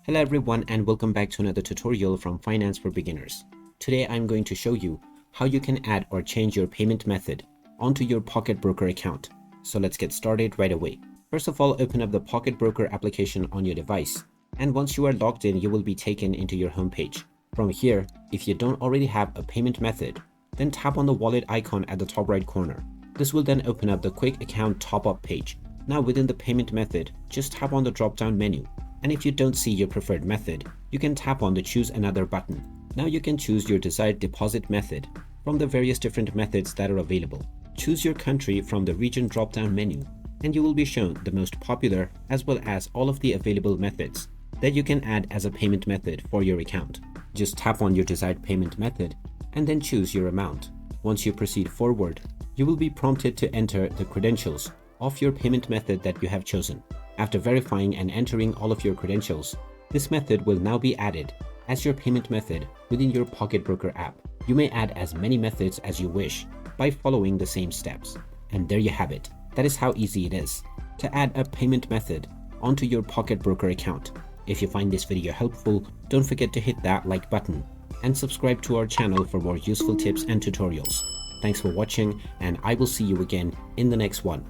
Hello everyone and welcome back to another tutorial from Finance for Beginners. Today I'm going to show you how you can add or change your payment method onto your Pocket Broker account. So let's get started right away. First of all, open up the Pocket Broker application on your device. And once you are logged in, you will be taken into your home page. From here, if you don't already have a payment method, then tap on the wallet icon at the top right corner. This will then open up the quick account top-up page. Now within the payment method, just tap on the drop-down menu. And if you don't see your preferred method, you can tap on the choose another button. Now you can choose your desired deposit method from the various different methods that are available. Choose your country from the region drop-down menu, and you will be shown the most popular as well as all of the available methods that you can add as a payment method for your account. Just tap on your desired payment method and then choose your amount. Once you proceed forward, you will be prompted to enter the credentials of your payment method that you have chosen. After verifying and entering all of your credentials, this method will now be added as your payment method within your Pocket Broker app. You may add as many methods as you wish by following the same steps. And there you have it. That is how easy it is to add a payment method onto your Pocket Broker account. If you find this video helpful, don't forget to hit that like button and subscribe to our channel for more useful tips and tutorials. Thanks for watching, and I will see you again in the next one.